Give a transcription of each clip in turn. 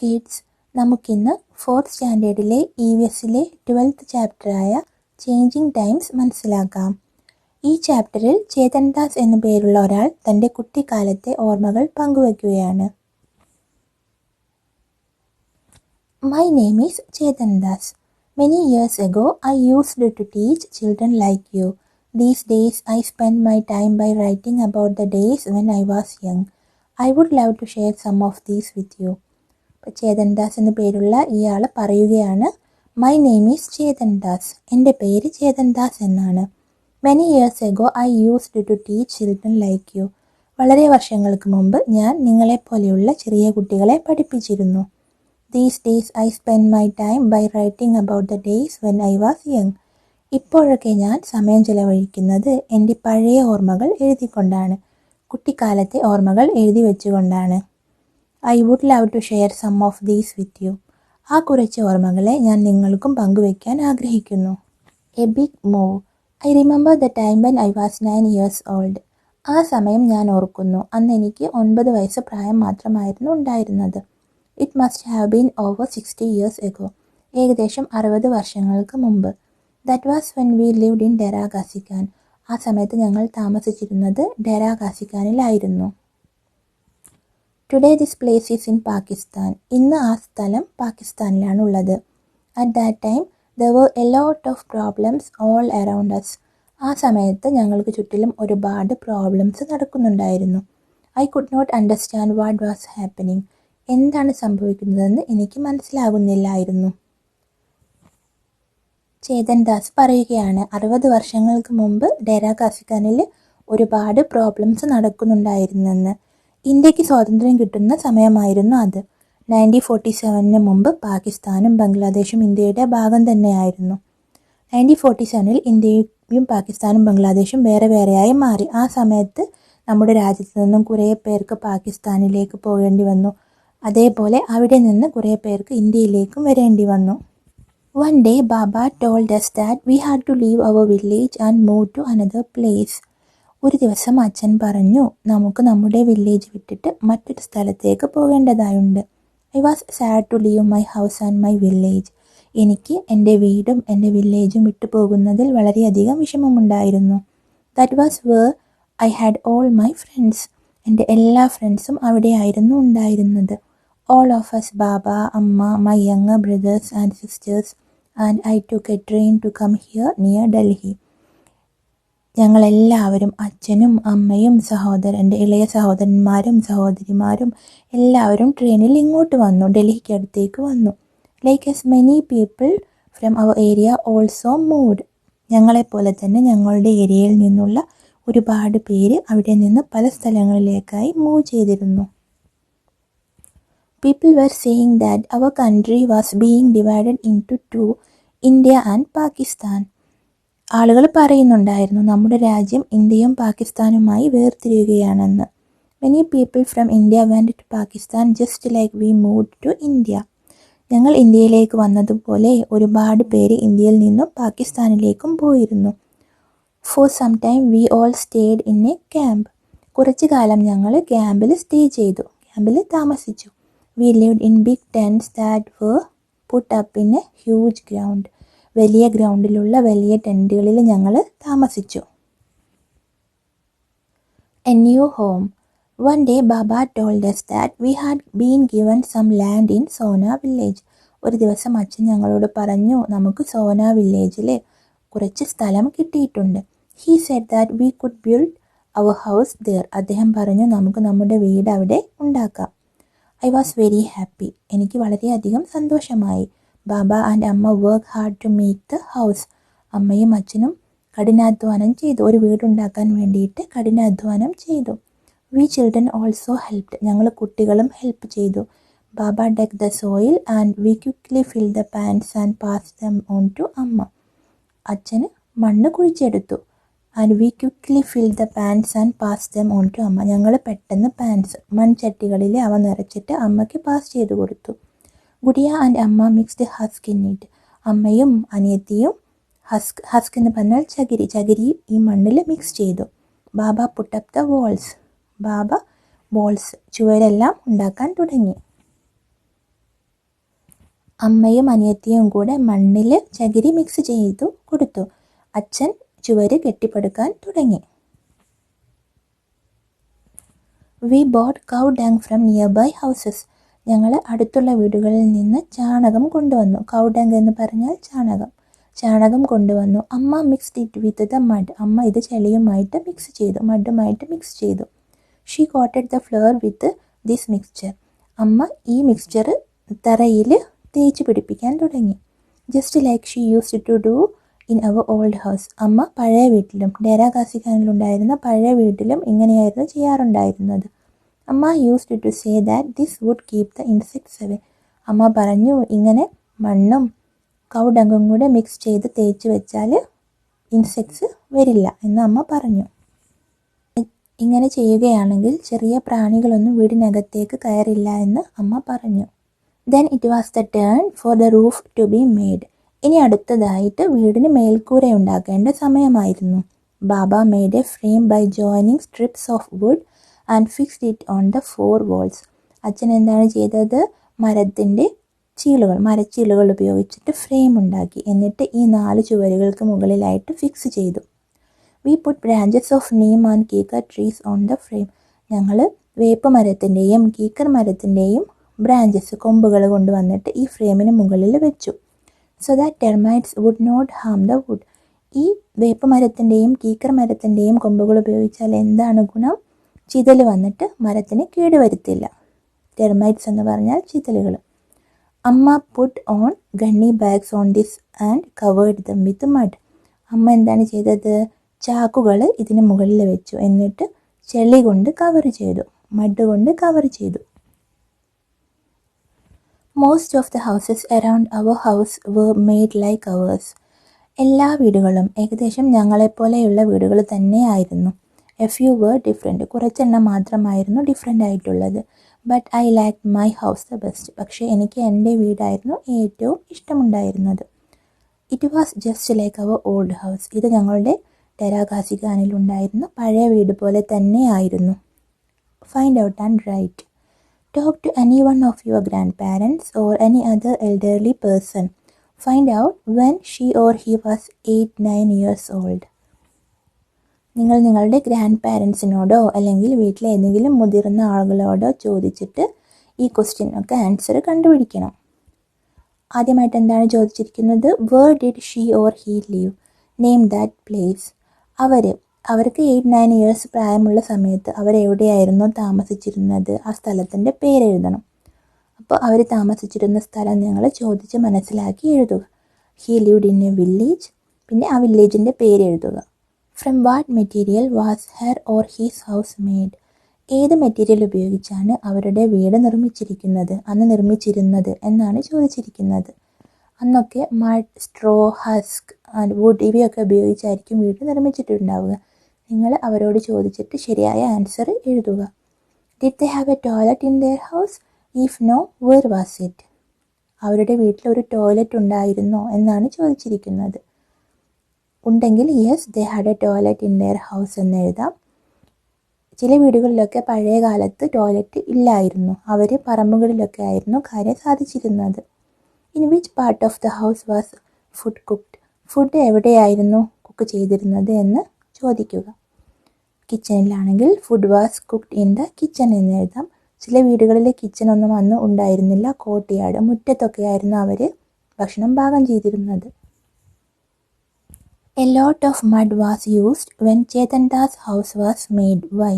Kids, നമുക്കിന്ന് 4th സ്റ്റാൻഡേർഡിലെ EVSലെ 12th ചാപ്റ്ററായ changing times മനസ്സിലാക്കാം. ഈ ചാപ്റ്ററിൽ ചേതൻ ദാസ് എന്നു പേരുള്ള ഒരാൾ തൻ്റെ കുട്ടിക്കാലത്തെ ഓർമ്മകൾ പങ്കുവയ്ക്കുകയാണ്. My name is Chetan Das. Many years ago, I used to teach children like you. These days, I spend my time by writing about the days when I was young. I would love to share some of these with you. Chetan Das എന്ന പേരുള്ള ഇയാൾ പറയുകയാണ്, my name is Chetan Das. എൻ്റെ പേര് ചേതൻ ദാസ് എന്നാണ്. Many years ago I used to teach children like you. വളരെ വർഷങ്ങൾക്ക് മുമ്പ് ഞാൻ നിങ്ങളെപ്പോലെയുള്ള ചെറിയ കുട്ടികളെ പഠിപ്പിച്ചിരുന്നു. These days I spend my time by writing about the days when I was young. ഇപ്പോഴൊക്കെ ഞാൻ സമയം ചെലവഴിക്കുന്നത് എൻ്റെ പഴയ ഓർമ്മകൾ എഴുതിക്കൊണ്ടാണ്, കുട്ടിക്കാലത്തെ ഓർമ്മകൾ എഴുതി വെച്ചുകൊണ്ടാണ്. I would love to share some of these with you. ആ കുറച്ച് ഓർമ്മകളെ ഞാൻ നിങ്ങൾക്കും പങ്കുവയ്ക്കാൻ ആഗ്രഹിക്കുന്നു. A big move. I remember the time when I was 9 years old. ആ സമയം ഞാൻ ഓർക്കുന്നു. അന്ന് എനിക്ക് 9 വയസ്സ് പ്രായം മാത്രമായിരുന്നു ഉണ്ടായിരുന്നത്. It must have been over 60 years ago. ഏകദേശം 60 വർഷങ്ങൾക്ക് മുമ്പ്. That was when we lived in Dera Ghazi Khan. ആ സമയത്ത് ഞങ്ങൾ താമസിച്ചിരുന്നത് ഡെറാ ഗാസി ഖാനിലായിരുന്നു. Today this place is in Pakistan. ഇന്ന് ആ സ്ഥലം പാകിസ്ഥാനിലാണ് ഉള്ളത്. At that time there were a lot of problems all around us. ആ സമയത്ത് ഞങ്ങൾക്ക് ചുറ്റിലും ഒരുപാട് പ്രോബ്ലംസ് നടക്കുന്നുണ്ടായിരുന്നു. I could not understand what was happening. എന്താണ് സംഭവിക്കുന്നതെന്ന് എനിക്ക് മനസ്സിലാകുന്നില്ലായിരുന്നു. ചേതൻ ദാസ് പറയുകയാണ്, 60 വർഷങ്ങൾക്ക് മുമ്പ് ഡെറാ ഗാസി ഖാനിൽ ഒരുപാട് പ്രോബ്ലംസ് നടക്കുന്നുണ്ടായിരുന്നെന്ന്. ഇന്ത്യക്ക് സ്വാതന്ത്ര്യം കിട്ടുന്ന സമയമായിരുന്നു അത്. 1947 മുമ്പ് പാകിസ്ഥാനും ബംഗ്ലാദേശും ഇന്ത്യയുടെ ഭാഗം തന്നെയായിരുന്നു. 1947 ഇന്ത്യയും പാകിസ്ഥാനും ബംഗ്ലാദേശും വേറെ വേറെയായി മാറി. ആ സമയത്ത് നമ്മുടെ രാജ്യത്ത് നിന്നും കുറേ പേർക്ക് പാകിസ്ഥാനിലേക്ക് പോകേണ്ടി വന്നു. അതേപോലെ അവിടെ നിന്ന് കുറേ പേർക്ക് ഇന്ത്യയിലേക്കും വരേണ്ടി വന്നു. One day Baba told us that we had to leave our village and move to another place. ഒരു ദിവസം അച്ഛൻ പറഞ്ഞു, നമുക്ക് നമ്മുടെ വില്ലേജ് വിട്ടിട്ട് മറ്റൊരു സ്ഥലത്തേക്ക് പോകേണ്ടതായുണ്ട്. I was sad to leave my house and my village. എനിക്ക് എൻ്റെ വീടും എൻ്റെ വില്ലേജും വിട്ടു പോകുന്നതിൽ വളരെയധികം വിഷമമുണ്ടായിരുന്നു. That was where I had all my friends. എൻ്റെ എല്ലാ ഫ്രണ്ട്സും അവിടെയായിരുന്നു ഉണ്ടായിരുന്നത്. ഓൾ ഓഫ് us, ബാബ, അമ്മ, my younger brothers and sisters and I took a train to come here near Delhi. ഞങ്ങളെല്ലാവരും, അച്ഛനും അമ്മയും എൻ്റെ ഇളയ സഹോദരന്മാരും സഹോദരിമാരും എല്ലാവരും ട്രെയിനിൽ ഇങ്ങോട്ട് വന്നു, ഡൽഹിക്ക് അടുത്തേക്ക് വന്നു. Like as many people from our area also moved. ഞങ്ങളെപ്പോലെ തന്നെ ഞങ്ങളുടെ ഏരിയയിൽ നിന്നുള്ള ഒരുപാട് പേര് അവിടെ നിന്ന് പല സ്ഥലങ്ങളിലേക്കായി മൂവ് ചെയ്തിരുന്നു. People were saying that our country was being divided into two, India and Pakistan. ആളുകൾ പറയുന്നുണ്ടായിരുന്നു, നമ്മുടെ രാജ്യം ഇന്ത്യയും പാകിസ്ഥാനുമായി വേർതിരിയുകയാണെന്ന്. Many people from India went to Pakistan just like we moved to India. ഞങ്ങൾ ഇന്ത്യയിലേക്ക് വന്നതുപോലെ ഒരുപാട് പേര് ഇന്ത്യയിൽ നിന്നും പാകിസ്ഥാനിലേക്കും പോയിരുന്നു. For some time we all stayed in a camp. കുറച്ചു കാലം ഞങ്ങൾ ക്യാമ്പിൽ സ്റ്റേ ചെയ്തു, ക്യാമ്പിൽ താമസിച്ചു. We lived in big tents that were put up in a huge ground. വലിയ ഗ്രൗണ്ടിലുള്ള വലിയ ടെൻറ്റുകളിൽ ഞങ്ങൾ താമസിച്ചു. A new home. One day Baba told us that we had been given some land in Sona village. ഒരു ദിവസം അച്ഛൻ ഞങ്ങളോട് പറഞ്ഞു, നമുക്ക് സോന വില്ലേജിൽ കുറച്ച് സ്ഥലം കിട്ടിയിട്ടുണ്ട്. He said that we could build our house there. അദ്ദേഹം പറഞ്ഞു, നമുക്ക് നമ്മുടെ വീട് അവിടെ ഉണ്ടാക്കാം. I was very happy. എനിക്ക് വളരെയധികം സന്തോഷമായി. Baba and Amma work hard to make the house. അമ്മയും അച്ഛനും കഠിനാധ്വാനം ചെയ്തു, ഒരു വീടുണ്ടാക്കാൻ വേണ്ടിയിട്ട് കഠിനാധ്വാനം ചെയ്തു. We children also helped. ഞങ്ങൾ കുട്ടികളും ഹെൽപ്പ് ചെയ്തു. Baba dug the soil and we quickly fill the pans and pass them on to Amma. അച്ഛന് മണ്ണ് കുഴിച്ചെടുത്തു. And we quickly fill the pans and pass them on to Amma. ഞങ്ങൾ പെട്ടെന്ന് പാൻസ് മൺചട്ടികളിൽ അവ നിറച്ചിട്ട് അമ്മയ്ക്ക് പാസ് ചെയ്ത് കൊടുത്തു. ഗുഡിയ ആൻഡ് അമ്മ മിക്സ്ഡ് ഹസ്ക് ഇൻ ഇറ്റ്. അമ്മയും അനിയത്തിയും ഹസ്ക് എന്ന് പറഞ്ഞാൽ ചകിരി ഈ മണ്ണിൽ മിക്സ് ചെയ്തു. Baba put up the walls. Baba walls ചുവരെല്ലാം ഉണ്ടാക്കാൻ തുടങ്ങി. അമ്മയും അനിയത്തിയും കൂടെ മണ്ണിൽ ചകിരി മിക്സ് ചെയ്തു കൊടുത്തു. അച്ഛൻ ചുവര് കെട്ടിപ്പടുക്കാൻ തുടങ്ങി. We brought cow dung from nearby houses. ഞങ്ങൾ അടുത്തുള്ള വീടുകളിൽ നിന്ന് ചാണകം കൊണ്ടുവന്നു. കൗ ഡങ് എന്ന് പറഞ്ഞാൽ ചാണകം കൊണ്ടുവന്നു. അമ്മ mixed it with the mud. അമ്മ ഇത് ചെളിയുമായിട്ട് മിക്സ് ചെയ്തു, മഡുമായിട്ട് മിക്സ് ചെയ്തു. She coated the floor with this mixture. അമ്മ ഈ മിക്സ്ചർ തറയിൽ തേച്ച് പിടിപ്പിക്കാൻ തുടങ്ങി. Just like she used to do in our old house. അമ്മ പഴയ വീട്ടിലും, ഡെറാ ഗാസി ഖാനിലുണ്ടായിരുന്ന പഴയ വീട്ടിലും ഇങ്ങനെയായിരുന്നു ചെയ്യാറുണ്ടായിരുന്നത്. അമ്മ used to say that this would keep the insects away. അമ്മ പറഞ്ഞു, ഇങ്ങനെ മണ്ണും കൗഡങ്ങും കൂടെ മിക്സ് ചെയ്ത് തേച്ച് വെച്ചാൽ ഇൻസെക്ട്സ് വരില്ല എന്ന് അമ്മ പറഞ്ഞു. ഇങ്ങനെ ചെയ്യുകയാണെങ്കിൽ ചെറിയ പ്രാണികളൊന്നും വീടിനകത്തേക്ക് കയറില്ല എന്ന് അമ്മ പറഞ്ഞു. Then it was the turn for the roof to be made. ഇനി അടുത്തതായിട്ട് വീടിന് മേൽക്കൂര ഉണ്ടാക്കേണ്ട സമയമായിരുന്നു. Baba made a frame by joining strips of wood and fixed it on the 4 walls. അച്ഛൻ എന്താണ് ചെയ്തത്? മരച്ചീളുകൾ ഉപയോഗിച്ചിട്ട് ഫ്രെയിം ഉണ്ടാക്കി. എന്നിട്ട് ഈ 4 ചുവരുകൾക്ക് മുകളിലായിട്ട് ഫിക്സ് ചെയ്തു. We put branches of neem and kikar trees on the frame. ഞങ്ങൾ വേപ്പ് മരത്തിൻ്റെയും കീക്കർ മരത്തിൻ്റെയും ബ്രാഞ്ചസ്, കൊമ്പുകൾ കൊണ്ടുവന്നിട്ട് ഈ ഫ്രെയിമിന് മുകളിൽ വെച്ചു. So that termites would not harm the wood. ഈ വേപ്പ് മരത്തിൻ്റെയും കീക്കർ മരത്തിൻ്റെയും കൊമ്പുകൾ ഉപയോഗിച്ചാൽ എന്താണ് ഗുണം? ചിതൽ വന്നിട്ട് മരത്തിന് കേടുവരുത്തില്ല. ടെർമൈറ്റ്സ് എന്ന് പറഞ്ഞാൽ ചിതലുകൾ. Amma put on gunny bags on this and covered them with mud. അമ്മ എന്താണ് ചെയ്തത്? ചാക്കുകൾ ഇതിന് മുകളിൽ വെച്ചു. എന്നിട്ട് ചെളി കൊണ്ട് കവർ ചെയ്തു, മഡ് കൊണ്ട് കവർ ചെയ്തു. Most of the houses around our house were made like ours. എല്ലാ വീടുകളും ഏകദേശം ഞങ്ങളെപ്പോലെയുള്ള വീടുകൾ തന്നെയായിരുന്നു. A few were different. കുറച്ചെണ്ണം മാത്രമായിരുന്നു ഡിഫറെൻ്റ് ആയിട്ടുള്ളത്. But I like my house the best. പക്ഷേ എനിക്ക് എൻ്റെ വീടായിരുന്നു ഏറ്റവും ഇഷ്ടമുണ്ടായിരുന്നത്. It was just like our old house. ഇത് ഞങ്ങളുടെ ഡെറാ ഗാസി ഖാനിലുണ്ടായിരുന്ന പഴയ വീട് പോലെ തന്നെയായിരുന്നു. Find out and write. Talk to any one of your grandparents or any other elderly person. Find out when she or he was 8-9 years old. നിങ്ങൾ നിങ്ങളുടെ grand പാരൻസിനോടോ അല്ലെങ്കിൽ വീട്ടിലെ ഏതെങ്കിലും മുതിർന്ന ആളുകളോടോ ചോദിച്ചിട്ട് ഈ ക്വസ്റ്റ്യനൊക്കെ ആൻസർ കണ്ടുപിടിക്കണം. ആദ്യമായിട്ട് എന്താണ് ചോദിച്ചിരിക്കുന്നത്? Where did she or he live? Name that place. അവർക്ക് 8-9 years പ്രായമുള്ള സമയത്ത് അവരെവിടെയായിരുന്നു താമസിച്ചിരുന്നത്? ആ സ്ഥലത്തിൻ്റെ പേരെഴുതണം. അപ്പോൾ അവർ താമസിച്ചിരുന്ന സ്ഥലം നിങ്ങൾ ചോദിച്ച് മനസ്സിലാക്കി എഴുതുക. He lived in a village. പിന്നെ ആ വില്ലേജിൻ്റെ പേരെഴുതുക. From what material was her or his house made. ഏത് മെറ്റീരിയൽ ഉപയോഗിച്ചാണ് അവരുടെ വീട് നിർമ്മിച്ചിരുന്നത് എന്നാണ് ചോദിച്ചിരിക്കുന്നത്. അന്നൊക്കെ mud, straw, husk and wood ഇവയൊക്കെ ഉപയോഗിച്ചായിരിക്കും വീട് നിർമ്മിച്ചിട്ടുണ്ടാവുക. നിങ്ങൾ അവരോട് ചോദിച്ചിട്ട് ശരിയായ ആൻസർ എഴുതുക. Did they have a toilet in their house? If no, where was it? അവരുടെ വീട്ടിൽ ഒരു ടോയ്ലറ്റ് ഉണ്ടായിരുന്നോ എന്നാണ് ചോദിച്ചിരിക്കുന്നത്. ഉണ്ടെങ്കിൽ yes they had a toilet in their house എന്ന് എഴുതാം. ചില വീടുകളിലൊക്കെ പഴയ കാലത്ത് ടോയ്ലറ്റ് ഇല്ലായിരുന്നു. അവർ പറമ്പുകളിലൊക്കെ ആയിരുന്നു കാര്യം സാധിച്ചിരുന്നത്. In which part of the house was food cooked? Food എവിടെയായിരുന്നു കുക്ക് ചെയ്തിരുന്നത് എന്ന് ചോദിക്കുക. കിച്ചണിലാണെങ്കിൽ food was cooked in the kitchen എന്ന് എഴുതാം. ചില വീടുകളിൽ കിച്ചണൊന്നും അന്ന് ഉണ്ടായിരുന്നില്ല. കോർട്ട്യാർഡ്, മുറ്റത്തൊക്കെ ആയിരുന്നു അവർ ഭക്ഷണം പാകം ചെയ്തിരുന്നത്. A lot of mud was used when Chetandas house was made. Why?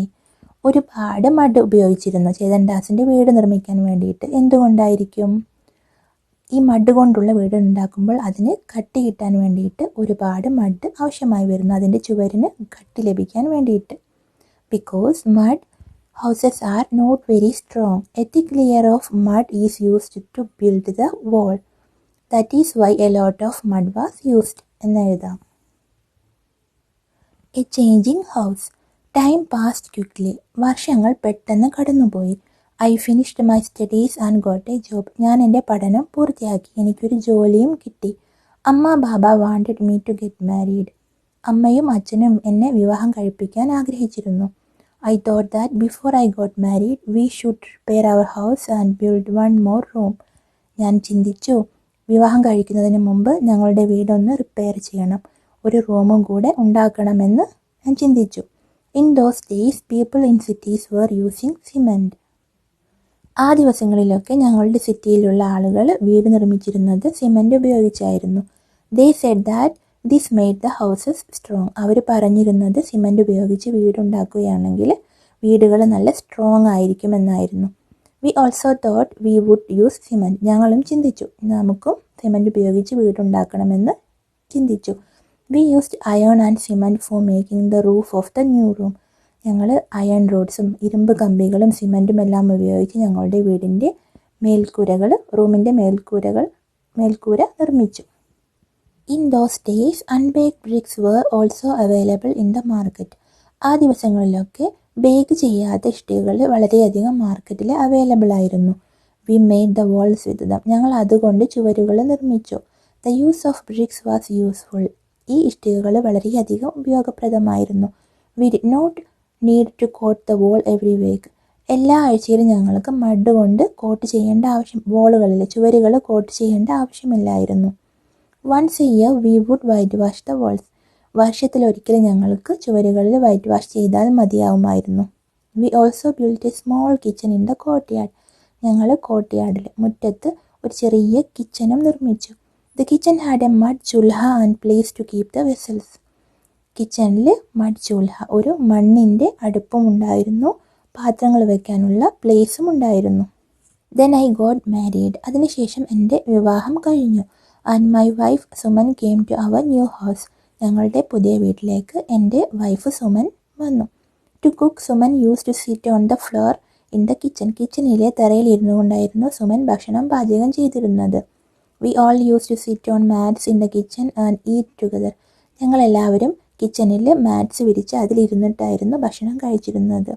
ഒരുപാട് മഡ് ഉപയോഗിച്ചിരുന്നു ചേതൻദാസിൻ്റെ വീട് നിർമ്മിക്കാൻ വേണ്ടിയിട്ട്. എന്തുകൊണ്ടായിരിക്കും? ഈ മഡ് കൊണ്ടുള്ള വീട് ഉണ്ടാക്കുമ്പോൾ അതിന് കട്ടി കിട്ടാൻ വേണ്ടിയിട്ട് ഒരുപാട് മഡ് ആവശ്യമായി വരുന്നു, അതിൻ്റെ ചുവരിന് കട്ടി ലഭിക്കാൻ വേണ്ടിയിട്ട്. Because mud houses are not very strong. A thick layer of mud is used to build the wall. That is why a lot of mud was used എന്ന് എഴുതാം. A changing house. Time passed quickly. വർഷങ്ങൾ പെട്ടെന്ന് കടന്നുപോയി. I finished my studies and got a job. ഞാൻ എൻ്റെ പഠനം പൂർത്തിയാക്കി, എനിക്കൊരു ജോലിയും കിട്ടി. Amma Baba wanted me to get married. അമ്മയും അച്ഛനും എന്നെ വിവാഹം കഴിപ്പിക്കാൻ ആഗ്രഹിച്ചിരുന്നു. I thought that before I got married we should repair our house and build one more room. ഞാൻ ചിന്തിച്ചു, വിവാഹം കഴിക്കുന്നതിന് മുമ്പ് ഞങ്ങളുടെ വീടൊന്ന് റിപ്പയർ ചെയ്യണം, ഒരു റൂമും കൂടെ ഉണ്ടാക്കണമെന്ന് ഞാൻ ചിന്തിച്ചു. In those days people in cities were using cement. ആ ദിവസങ്ങളിലൊക്കെ ഞങ്ങളുടെ സിറ്റിയിലുള്ള ആളുകൾ വീട് നിർമ്മിച്ചിരുന്നത് സിമൻറ്റ് ഉപയോഗിച്ചായിരുന്നു. They said that this made the houses strong. അവർ പറഞ്ഞിരുന്നത് സിമൻറ്റ് ഉപയോഗിച്ച് വീടുണ്ടാക്കുകയാണെങ്കിൽ വീടുകൾ നല്ല സ്ട്രോങ് ആയിരിക്കുമെന്നായിരുന്നു. We also thought we would use cement. ഞങ്ങളും ചിന്തിച്ചു നമുക്കും സിമൻറ്റ് ഉപയോഗിച്ച് വീടുണ്ടാക്കണമെന്ന് ചിന്തിച്ചു. We used iron and cement for making the roof of the new room. ഞങ്ങൾ അയൺ റോഡ്സും ഇരുമ്പ് കമ്പികളും സിമൻറ്റും എല്ലാം ഉപയോഗിച്ച് ഞങ്ങളുടെ വീടിൻ്റെ റൂമിൻ്റെ മേൽക്കൂര നിർമ്മിച്ചു. In those days unbaked bricks were also available in the market. ആ ദിവസങ്ങളിലൊക്കെ ബേക്ക് ചെയ്യാത്ത ഇഷ്ടികകൾ വളരെയധികം മാർക്കറ്റിൽ അവൈലബിൾ ആയിരുന്നു. We made the walls with them. ഞങ്ങൾ അതുകൊണ്ട് ചുവരുകൾ നിർമ്മിച്ചു. The use of bricks was useful. ഈ ഇഷ്ടികകൾ വളരെയധികം ഉപയോഗപ്രദമായിരുന്നു. We did not need to coat the wall every week. എല്ലാ ആഴ്ചയിലും ഞങ്ങൾക്ക് മഡ് കൊണ്ട് ചുവരുകൾ കോട്ട് ചെയ്യേണ്ട ആവശ്യമില്ലായിരുന്നു. Once a year we would white wash the walls. വർഷത്തിലൊരിക്കൽ ഞങ്ങൾക്ക് ചുവരുകളിൽ വൈറ്റ് വാഷ് ചെയ്താൽ മതിയാവുമായിരുന്നു. We also built a small kitchen in the courtyard. ഞങ്ങൾ കോർട്ട്യാർഡിൽ മുറ്റത്ത് ഒരു ചെറിയ കിച്ചനും നിർമ്മിച്ചു. The kitchen had a mud chulha and place to keep the vessels. കിച്ചണിൽ മഡ് ചുൽഹ, ഒരു മണ്ണിൻ്റെ അടുപ്പും ഉണ്ടായിരുന്നു, പാത്രങ്ങൾ വയ്ക്കാനുള്ള പ്ലേസും ഉണ്ടായിരുന്നു. Then I got married. അതിനുശേഷം എൻ്റെ വിവാഹം കഴിഞ്ഞു. And my wife Suman came to our new house. ഞങ്ങളുടെ പുതിയ വീട്ടിലേക്ക് എൻ്റെ വൈഫ് സുമൻ വന്നു. To cook Suman use to sit on the floor in the kitchen. കിച്ചണിലെ തറയിൽ ഇരുന്നു കൊണ്ടായിരുന്നു സുമൻ ഭക്ഷണം പാചകം ചെയ്തിരുന്നത്. We all use to sit on mats in the kitchen and eat together. ഞങ്ങളെല്ലാവരും കിച്ചണിൽ മാറ്റ്സ് വിരിച്ച് അതിലിരുന്നിട്ടായിരുന്നു ഭക്ഷണം കഴിച്ചിരുന്നത്.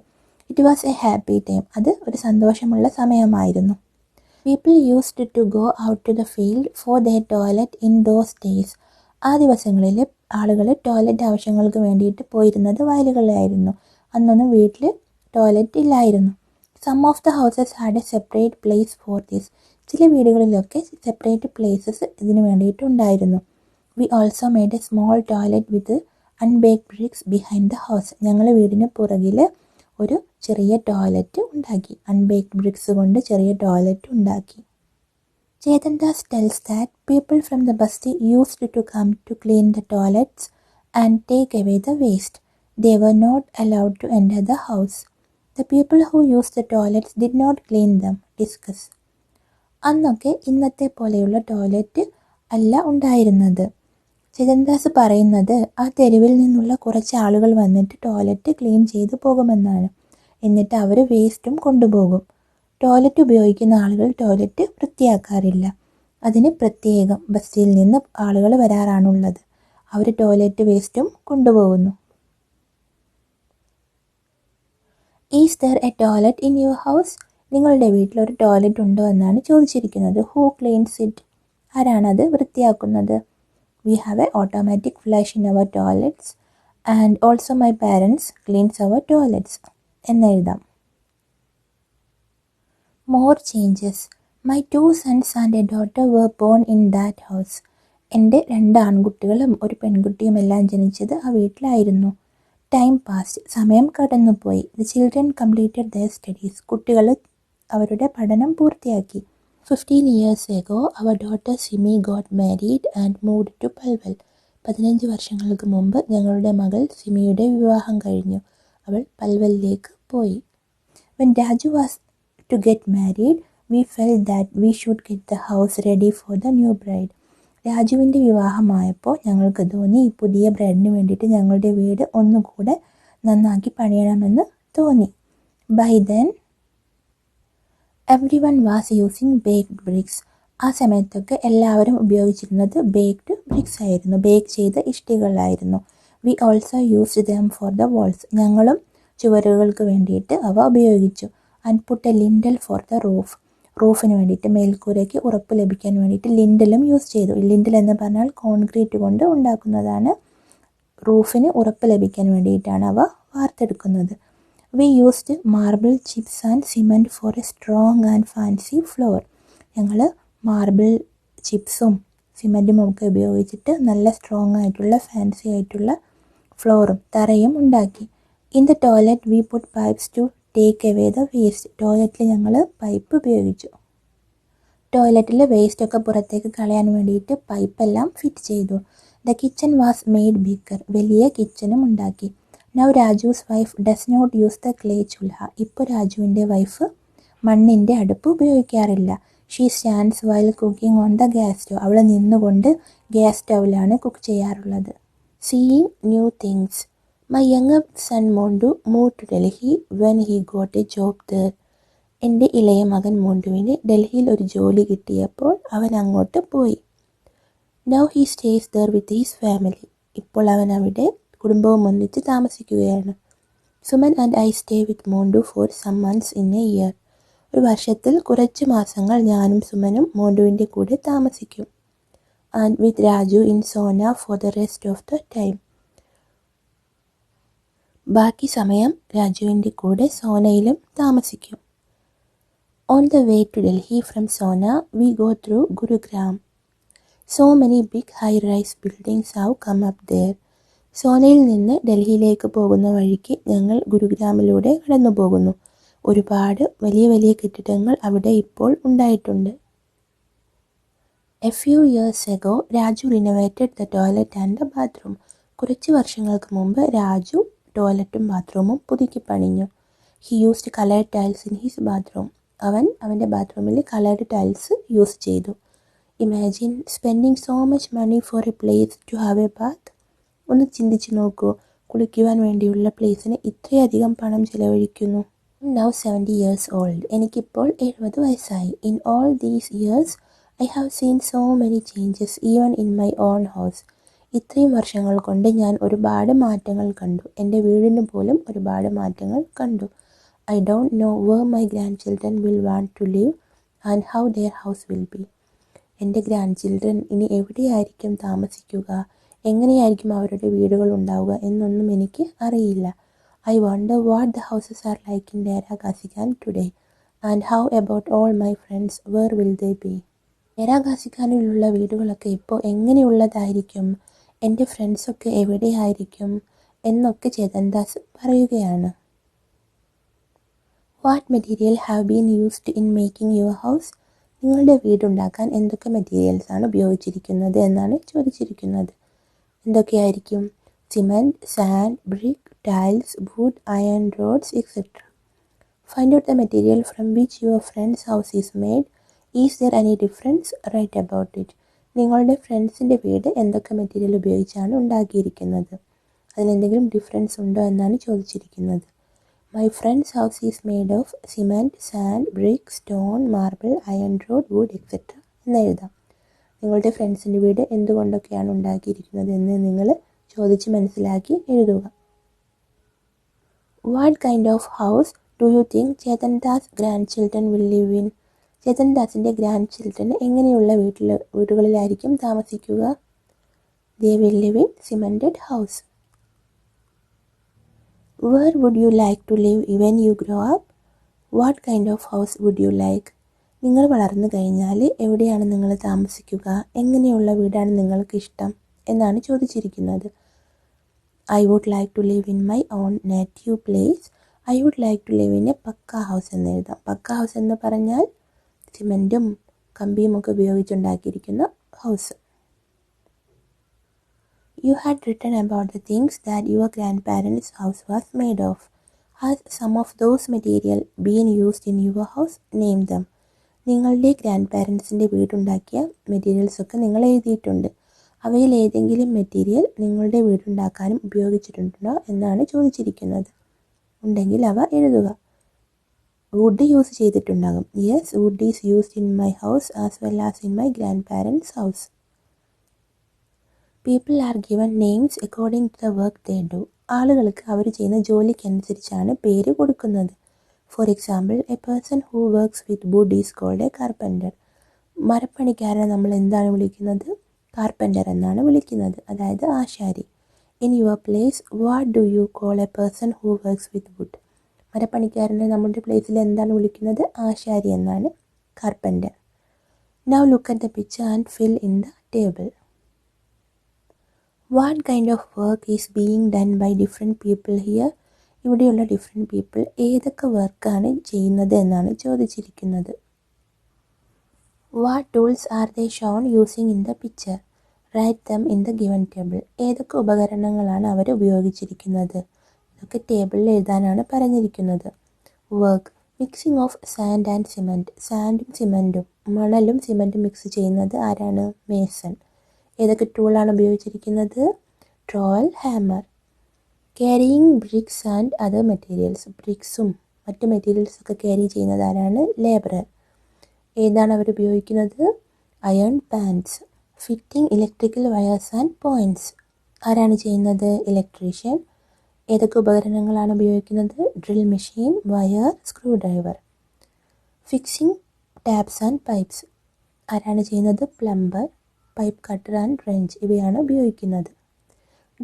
It was a happy time. അത് ഒരു സന്തോഷമുള്ള സമയമായിരുന്നു. People used to go out to the field for their toilet in those days. ആ ദിവസങ്ങളിൽ ആളുകൾ ടോയ്ലറ്റ് ആവശ്യങ്ങൾക്ക് വേണ്ടിയിട്ട് പോയിരുന്നത് വയലുകളിലായിരുന്നു. അന്നൊന്നും വീട്ടിൽ ടോയ്ലറ്റ് ഇല്ലായിരുന്നു. Some of the houses had a separate place for this. ചില വീടുകളിലൊക്കെ സെപ്പറേറ്റ് പ്ലേസസ് ഇതിനു വേണ്ടിയിട്ടുണ്ടായിരുന്നു. We also made a small toilet with unbaked bricks behind the house. ഞങ്ങൾ വീടിന് പുറകിൽ ഒരു ചെറിയ ടോയ്ലറ്റ് ഉണ്ടാക്കി. അൺബേക്ഡ് ബ്രിക്സ് കൊണ്ട് ചെറിയ ടോയ്ലറ്റ് ഉണ്ടാക്കി. Chetan Das tells that people from the basti used to come to clean the toilets and take away the waste. They were not allowed to enter the house. The people who used the toilets did not clean them. Discuss. അന്നൊക്കെ ഇന്നത്തെ പോലെയുള്ള toilet അല്ല ഉണ്ടായിരുന്നത്. ചേതൻദാസ് പറയുന്നത് ആ തെരുവിൽ നിന്നുള്ള കുറച്ച് ആളുകൾ വന്നിട്ട് ടോയ്ലറ്റ് ക്ലീൻ ചെയ്ത് പോകുമെന്നാണ്. എന്നിട്ട് അവർ വേസ്റ്റും കൊണ്ടുപോകും. ടോയ്ലറ്റ് ഉപയോഗിക്കുന്ന ആളുകൾ ടോയ്ലറ്റ് വൃത്തിയാക്കാറില്ല. അതിന് പ്രത്യേകം ബസ്സിൽ നിന്ന് ആളുകൾ വരാറാണുള്ളത്. അവർ ടോയ്ലറ്റ് വേസ്റ്റും കൊണ്ടുപോകുന്നു. Is there a toilet in your house? നിങ്ങളുടെ വീട്ടിലൊരു ടോയ്ലറ്റ് ഉണ്ടോ എന്നാണ് ചോദിച്ചിരിക്കുന്നത്. Who cleans it? ആരാണത് വൃത്തിയാക്കുന്നത്? We have a automatic flush in our toilets and also my parents cleans our toilets എന്നെഴുതാം. More changes. My 2 sons and a daughter were born in that house. എൻ്റെ 2 ആൺകുട്ടികളും ഒരു പെൺകുട്ടിയും എല്ലാം ജനിച്ചത് ആ വീട്ടിലായിരുന്നു. Time passed. സമയം കടന്നുപോയി. The children completed their studies. കുട്ടികൾ അവരുടെ പഠനം പൂർത്തിയാക്കി. 15 years ago our daughter Simi got married and moved to Palwal. 15 വർഷങ്ങൾക്ക് മുമ്പ് ഞങ്ങളുടെ മകൾ സിമിയുടെ വിവാഹം കഴിഞ്ഞു. അവൾ പൽവലിലേക്ക് പോയി. When Raju was to get married, we felt that we should get the house ready for the new bride. രാജുവിൻ്റെ വിവാഹമായപ്പോൾ ഞങ്ങൾക്ക് തോന്നി പുതിയ ബ്രൈഡിന് വേണ്ടിയിട്ട് ഞങ്ങളുടെ വീട് ഒന്നുകൂടെ നന്നാക്കി പണിയണമെന്ന് തോന്നി. By then every one was using baked bricks. ആ സമയത്തൊക്കെ എല്ലാവരും ഉപയോഗിച്ചിരുന്നത് ബേക്ക്ഡ് ബ്രിക്സ് ആയിരുന്നു, ബേക്ക് ചെയ്ത ഇഷ്ടികളായിരുന്നു. We also used them for the walls. ഞങ്ങളും ചുവരുകൾക്ക് വേണ്ടിയിട്ട് അവ ഉപയോഗിച്ചു. And put a lintel for the roof. റൂഫിന് വേണ്ടിയിട്ട് മേൽക്കൂരയ്ക്ക് ഉറപ്പ് ലഭിക്കാൻ വേണ്ടിയിട്ട് ലിൻഡലും യൂസ് ചെയ്തു. ലിൻഡൽ എന്ന് പറഞ്ഞാൽ കോൺക്രീറ്റ് കൊണ്ട് ഉണ്ടാക്കുന്നതാണ്. റൂഫിന് ഉറപ്പ് ലഭിക്കാൻ വേണ്ടിയിട്ടാണ് അവ വാർത്തെടുക്കുന്നത്. We used marble chips and cement for a strong and fancy floor. ഞങ്ങൾ മാർബിൾ ചിപ്സും സിമൻറ്റും ഒക്കെ ഉപയോഗിച്ചിട്ട് നല്ല സ്ട്രോങ് ആയിട്ടുള്ള ഫാൻസി ആയിട്ടുള്ള ഫ്ലോറും തറയും ഉണ്ടാക്കി. In the toilet we put pipes to take away the waste. ടോയ്ലറ്റിൽ ഞങ്ങൾ പൈപ്പ് ഉപയോഗിച്ചു. ടോയ്ലറ്റിലെ വേസ്റ്റൊക്കെ പുറത്തേക്ക് കളയാൻ വേണ്ടിയിട്ട് പൈപ്പെല്ലാം ഫിറ്റ് ചെയ്തു. The kitchen was made bigger. വലിയ കിച്ചണും ഉണ്ടാക്കി. Now Raju's wife does not use the clay chulha. ഇപ്പോൾ രാജുവിൻ്റെ വൈഫ് മണ്ണിൻ്റെ അടുപ്പ് ഉപയോഗിക്കാറില്ല. She stands while cooking on the gas stove. അവൾ നിന്നുകൊണ്ട് ഗ്യാസ് സ്റ്റൗവിലാണ് കുക്ക് ചെയ്യാറുള്ളത്. Seeing new things. My younger sun മോണ്ടു move to Delhi when he got a job there. എൻ്റെ ഇളയ മകൻ മോണ്ടുവിന് ഡൽഹിയിൽ ഒരു ജോലി കിട്ടിയപ്പോൾ അവൻ അങ്ങോട്ട് പോയി. Now he stays there with his family. ഇപ്പോൾ അവൻ അവിടെ കുടുംബവും ഒന്നിച്ച് താമസിക്കുകയാണ്. Suman and I stay with Montu for some months in a year. ഒരു വർഷത്തിൽ കുറച്ച് മാസങ്ങൾ ഞാനും സുമനും മോണ്ടുവിൻ്റെ കൂടെ താമസിക്കും. And with Raju in Sona for the rest of the time. ബാക്കി സമയം രാജുവിൻ്റെ കൂടെ സോനയിലും താമസിക്കും. On the way to Delhi from Sona we go through Gurugram. So many big high rice buildings have come up there. സോനയിൽ നിന്ന് ഡൽഹിയിലേക്ക് പോകുന്ന വഴിക്ക് ഞങ്ങൾ ഗുരുഗ്രാമിലൂടെ കടന്നു പോകുന്നു. ഒരുപാട് വലിയ വലിയ കെട്ടിടങ്ങൾ അവിടെ ഇപ്പോൾ ഉണ്ടായിട്ടുണ്ട്. A few years ago Raju renovated the toilet and the bathroom. കുറച്ച് വർഷങ്ങൾക്ക് മുമ്പ് രാജു ടോയ്ലറ്റും ബാത്റൂമും പുതുക്കി പണിഞ്ഞു. He used coloured tiles in his bathroom. അവൻ്റെ ബാത്റൂമിൽ കളേർഡ് ടൈൽസ് യൂസ് ചെയ്തു. Imagine spending so much money for a place to have a bath. ഒന്ന് ചിന്തിച്ച് നോക്കൂ, കുളിക്കുവാൻ വേണ്ടിയുള്ള പ്ലേസിന് ഇത്രയധികം പണം ചിലവഴിക്കുന്നു. Now 70 years old. എനിക്കിപ്പോൾ 70 വയസ്സായി. In all these years I have seen so many changes even in my own house. ഇത്രയും വർഷങ്ങൾ കൊണ്ട് ഞാൻ ഒരുപാട് മാറ്റങ്ങൾ കണ്ടു. എൻ്റെ വീടിന് പോലും ഒരുപാട് മാറ്റങ്ങൾ കണ്ടു. I don't know where my grandchildren will want to live and how their house will be. എൻ്റെ ഗ്രാൻഡ് ചിൽഡ്രൻ ഇനി എവിടെയായിരിക്കും താമസിക്കുക, എങ്ങനെയായിരിക്കും അവരുടെ വീടുകൾ ഉണ്ടാവുക എന്നൊന്നും എനിക്ക് അറിയില്ല. I wonder what the houses are like in Dera Ghazi Khan today and how about all my friends where will they be. Dera Ghazi ഖാനിലുള്ള വീടുകളൊക്കെ ഇപ്പോൾ എങ്ങനെയുള്ളതായിരിക്കും, എൻ്റെ ഫ്രണ്ട്സൊക്കെ എവിടെയായിരിക്കും എന്നൊക്കെ ചേതൻ ദാസ് പറയുകയാണ്. What material have been used in making your house. നിങ്ങളുടെ വീടുണ്ടാക്കാൻ എന്തൊക്കെ മെറ്റീരിയൽസാണ് ഉപയോഗിച്ചിരിക്കുന്നത് എന്നാണ് ചോദിച്ചിരിക്കുന്നത്. എന്തൊക്കെയായിരിക്കും? Cement, sand, brick, tiles, wood, iron rods etcetera. Find out the material from which your friend's house is made. Is there any difference? Write about it. നിങ്ങളുടെ ഫ്രണ്ട്സിൻ്റെ വീട് എന്തൊക്കെ മെറ്റീരിയൽ ഉപയോഗിച്ചാണ് ഉണ്ടാക്കിയിരിക്കുന്നത്, അതിലെന്തെങ്കിലും ഡിഫറൻസ് ഉണ്ടോ എന്നാണ് ചോദിച്ചിരിക്കുന്നത്. My friend's house is made of cement, sand, brick, stone, marble, iron rod, wood etcetera എന്ന് എഴുതാം. നിങ്ങളുടെ ഫ്രണ്ട്സിൻ്റെ വീട് എന്തുകൊണ്ടൊക്കെയാണ് ഉണ്ടാക്കിയിരിക്കുന്നത് എന്ന് നിങ്ങൾ ചോദിച്ച് മനസ്സിലാക്കി എഴുതുക. What kind of house do you think Chetan Das grandchildren will live in. Chetan ദാസിൻ്റെ ഗ്രാൻഡ് ചിൽഡ്രൻ എങ്ങനെയുള്ള വീടുകളിലായിരിക്കും താമസിക്കുക? They will live in cemented house. Where would you like to live when you grow up? What kind of house would you like? നിങ്ങൾ വളർന്നു കഴിഞ്ഞാൽ എവിടെയാണ് നിങ്ങൾ താമസിക്കുക, എങ്ങനെയുള്ള വീടാണ് നിങ്ങൾക്ക് ഇഷ്ടം എന്നാണ് ചോദിച്ചിരിക്കുന്നത്. I would like to live in my own native place. I would like to live in a pucca house എന്ന് എഴുതാം. പക്ക ഹൗസ് എന്ന് പറഞ്ഞാൽ സിമൻറ്റും കമ്പിയും ഒക്കെ ഉപയോഗിച്ചുണ്ടാക്കിയിരിക്കുന്ന house. You had written about the things that your grandparents' house was made of. Has some of those material been used in your house? Name them. നിങ്ങളുടെ grand പാരൻസിൻ്റെ വീടുണ്ടാക്കിയ മെറ്റീരിയൽസൊക്കെ നിങ്ങൾ എഴുതിയിട്ടുണ്ട്. അവയിൽ ഏതെങ്കിലും മെറ്റീരിയൽ നിങ്ങളുടെ വീടുണ്ടാക്കാനും ഉപയോഗിച്ചിട്ടുണ്ടോ എന്നാണ് ചോദിച്ചിരിക്കുന്നത്. ഉണ്ടെങ്കിൽ അവ എഴുതുക. വുഡ് യൂസ് ചെയ്തിട്ടുണ്ടാകും. Yes, wood is used in my house as well as in my grandparents house. People are given names according to the work they do. ആളുകൾക്ക് അവർ ചെയ്യുന്ന ജോലിക്കനുസരിച്ചാണ് പേര് കൊടുക്കുന്നത്. For example, a person who works with wood is called a carpenter. മരപ്പണിക്കാരനെ നമ്മൾ എന്താണ് വിളിക്കുന്നത്? കാർപ്പൻറ്റർ എന്നാണ് വിളിക്കുന്നത്, അതായത് ആശാരി. In your place what do you call a person who works with would. മരപ്പണിക്കാരനെ നമ്മുടെ പ്ലേസിൽ എന്താണ് വിളിക്കുന്നത്? ആശാരി എന്നാണ്, carpenter. Now look at the picture and fill in the table. What kind of work is being done by different people here? ഇവിടെയുള്ള different people ഏതൊക്കെ വർക്കാണ് ചെയ്യുന്നത് എന്നാണ് ചോദിച്ചിരിക്കുന്നത്. What tools are they shown using in the picture? Write them in the given table. ഏതൊക്കെ ഉപകരണങ്ങളാണ് അവർ ഉപയോഗിച്ചിരിക്കുന്നത്? ഇതൊക്കെ ടേബിളിൽ എഴുതാനാണ് പറഞ്ഞിരിക്കുന്നത്. Work mixing of sand and cement. സാൻഡും സിമൻറ്റും മണലും സിമൻറ്റും മിക്സ് ചെയ്യുന്നത് ആരാണ്? മേസൺ. ഏതൊക്കെ ടൂളാണ് ഉപയോഗിച്ചിരിക്കുന്നത്? Trowel, hammer. Carrying bricks and other materials. ബ്രിക്സും മറ്റ് മെറ്റീരിയൽസൊക്കെ ക്യാരി ചെയ്യുന്നത് ആരാണ്? ലേബറർ. ഏതാണ് അവർ ഉപയോഗിക്കുന്നത്? Iron pans. Fitting electrical wires and points. ആരാണ് ചെയ്യുന്നത്? ഇലക്ട്രീഷ്യൻ. ഏതൊക്കെ ഉപകരണങ്ങളാണ് ഉപയോഗിക്കുന്നത്? Drill machine, wire, screwdriver. Fixing taps and pipes. ആരാണ് ചെയ്യുന്നത്? Plumber. Pipe cutter and wrench ഇവയാണ് ഉപയോഗിക്കുന്നത്.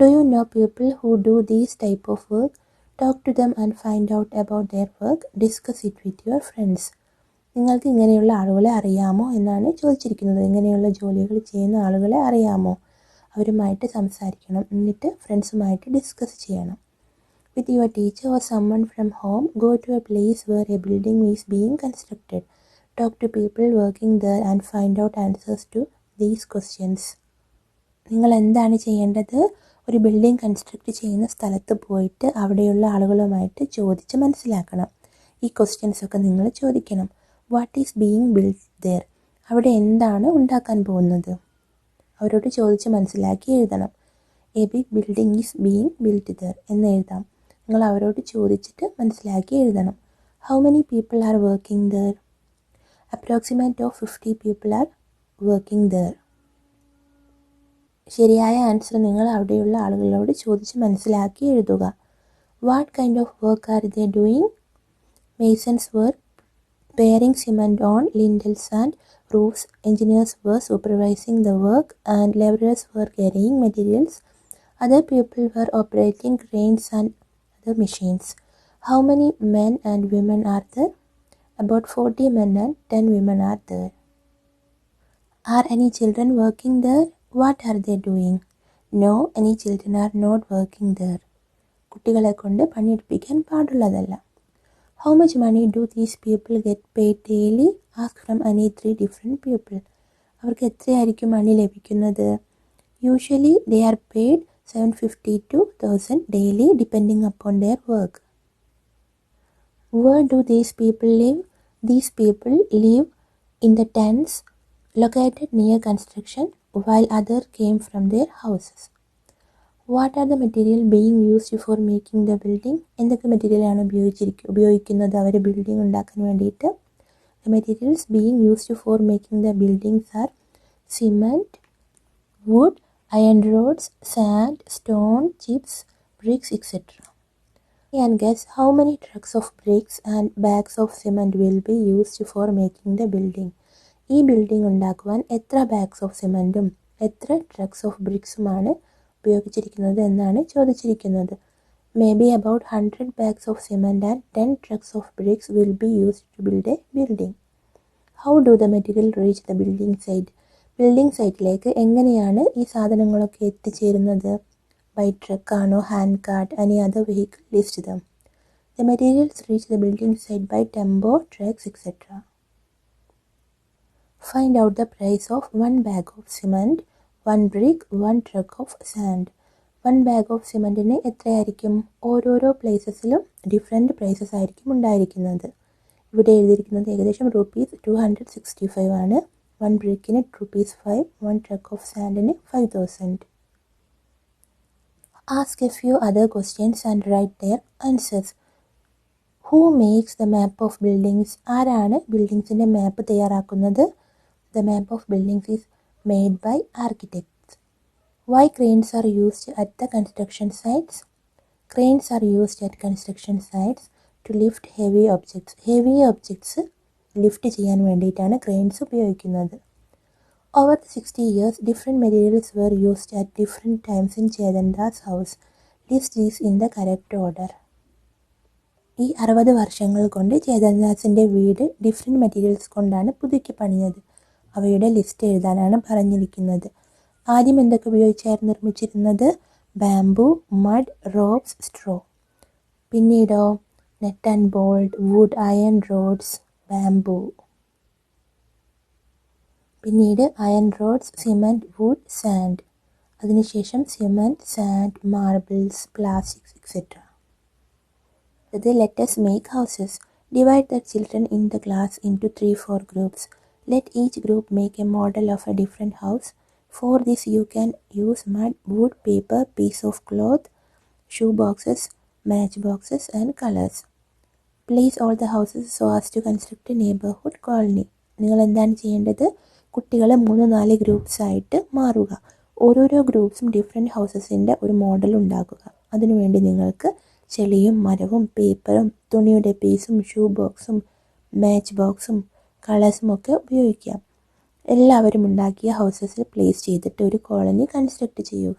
Do you know people who do these type of work? Talk to them and find out about their work. Discuss it with your friends. നിങ്ങൾക്ക് ഇങ്ങനെയുള്ള ആളുകളെ അറിയാമോ എന്നാണ് ചോദിച്ചിരിക്കുന്നത്. ഇങ്ങനെയുള്ള ജോലികൾ ചെയ്യുന്ന ആളുകളെ അറിയാമോ? അവരുമായിട്ട് സംസാരിക്കണം. എന്നിട്ട് ഫ്രണ്ട്സുമായിട്ട് ഡിസ്കസ് ചെയ്യണം. With your teacher or someone from home, go to a place where a building is being constructed. Talk to people working there and find out answers to these questions. നിങ്ങൾ എന്താണ് ചെയ്യേണ്ടത്? ഒരു ബിൽഡിംഗ് കൺസ്ട്രക്റ്റ് ചെയ്യുന്ന സ്ഥലത്ത് പോയിട്ട് അവിടെയുള്ള ആളുകളുമായിട്ട് ചോദിച്ച് മനസ്സിലാക്കണം. ഈ ക്വസ്റ്റ്യൻസൊക്കെ നിങ്ങൾ ചോദിക്കണം. What is being build there? അവിടെ എന്താണ് ഉണ്ടാക്കാൻ പോകുന്നത്? അവരോട് ചോദിച്ച് മനസ്സിലാക്കി എഴുതണം. A big building is being build there എന്ന് എഴുതാം. നിങ്ങൾ അവരോട് ചോദിച്ചിട്ട് മനസ്സിലാക്കി എഴുതണം. How many people are working there? Approximate of 50 people are working there. ശരിയായ ആൻസർ നിങ്ങൾ അവിടെയുള്ള ആളുകളോട് ചോദിച്ച് മനസ്സിലാക്കി എഴുതുക. What kind of work are they doing? Masons work pouring cement on lintels and roofs. Engineers were supervising the work and laborers were carrying materials. Other people were operating cranes and other machines. How many men and women are there? About 40 men and 10 women are there. Are any children working there? What are they doing? No, any children are not working there. കുട്ടികളെ കൊണ്ട് പണിയെടുപ്പിക്കാൻ പാടുള്ളതല്ല. How much money do these people get paid daily? Ask from any 3 different people. അവർക്ക് എത്രയായിരിക്കും മണി ലഭിക്കുന്നത്? Usually they are paid 750 to 1000 daily depending upon their work. Where do these people live? These people live in the tents located near construction while others came from their houses. What are the material being used for making the building? എന്തൊക്കെ മെറ്റീരിയലാണ് ഉപയോഗിക്കുന്നത് അവർ building ഉണ്ടാക്കാൻ വേണ്ടിയിട്ട്? The materials being used for making the buildings are cement, wood, iron rods, sand, stone, chips, bricks, etc. And guess how many trucks of bricks and bags of cement will be used for making the building? ഈ building ഉണ്ടാക്കുവാൻ എത്ര bags of സിമൻറ്റും എത്ര trucks of ബ്രിക്സുമാണ് ഉപയോഗിച്ചിരിക്കുന്നത് എന്നാണ് ചോദിച്ചിരിക്കുന്നത്. May be about 100 bags of cement and 10 trucks of bricks will be used to build a building. How do the material reach the building site? Building സൈറ്റിലേക്ക് എങ്ങനെയാണ് ഈ സാധനങ്ങളൊക്കെ എത്തിച്ചേരുന്നത്? ബൈ ട്രക്കാണോ, hand cart, any other vehicle? List them. The materials reach the building site by tempo, trucks, etc. Find out the price of 1 bag of cement, 1 brick, 1 truck of sand. 1 bag of സിമൻറ്റിന് എത്രയായിരിക്കും? ഓരോരോ പ്ലേസസിലും different prices ആയിരിക്കും ഉണ്ടായിരിക്കുന്നത്. ഇവിടെ എഴുതിയിരിക്കുന്നത് ഏകദേശം ₹265 ആണ്. 1 ബ്രിക്കിന് ₹5, 1 truck of സാൻഡിന് 5000. Ask a few other questions and write their answers. Who makes the map of buildings? ആരാണ് ബിൽഡിങ്സിൻ്റെ മാപ്പ് തയ്യാറാക്കുന്നത്? The map of buildings is made by architects. Why cranes are used at the construction sites? Cranes are used at construction sites to lift heavy objects. Heavy objects lift ചെയ്യാൻ വേണ്ടിയിട്ടാണ് cranes ഉപയോഗിക്കുന്നത്. Over the 60 years, different materials were used at different times in Chetan's house. List these in the correct order. ഈ 60 വർഷങ്ങൾ കൊണ്ട് ചേതൻദാസിൻ്റെ വീട് different materials കൊണ്ടാണ് പുതുക്കി പണിഞ്ഞത്. അവയുടെ ലിസ്റ്റ് എഴുതാനാണ് പറഞ്ഞിരിക്കുന്നത്. ആദ്യം എന്തൊക്കെ ഉപയോഗിച്ചായിരുന്നു നിർമ്മിച്ചിരുന്നത്? Bamboo, mud, ropes, straw. പിന്നീടോ nut and bolt, wood, iron rods, bamboo. പിന്നീട് iron rods, cement, wood, sand. അതിനുശേഷം cement, sand, marbles, plastics etcetera. Let us make houses. Divide the children in the class into 3-4 groups. Let each group make a model of a different house. For this you can use mud, wood, paper, piece of cloth, shoe boxes, match boxes and colors. Place all the houses so as to construct a neighborhood colony. നിങ്ങൾ എന്താണ് ചെയ്യേണ്ടത്? കുട്ടികളെ 3-4 groups ആയിട്ട് മാറുക. ഓരോരോ ഗ്രൂപ്പ്സും different ഹൗസസിൻ്റെ ഒരു model ഉണ്ടാക്കുക. അതിനുവേണ്ടി നിങ്ങൾക്ക് ചെളിയും മരവും പേപ്പറും തുണിയുടെ പീസും ഷൂ ബോക്സും മാച്ച് ബോക്സും കളേഴ്സും ഒക്കെ ഉപയോഗിക്കാം. എല്ലാവരും ഉണ്ടാക്കിയ ഹൗസസിൽ പ്ലേസ് ചെയ്തിട്ട് ഒരു കോളനി കൺസ്ട്രക്റ്റ് ചെയ്യുക.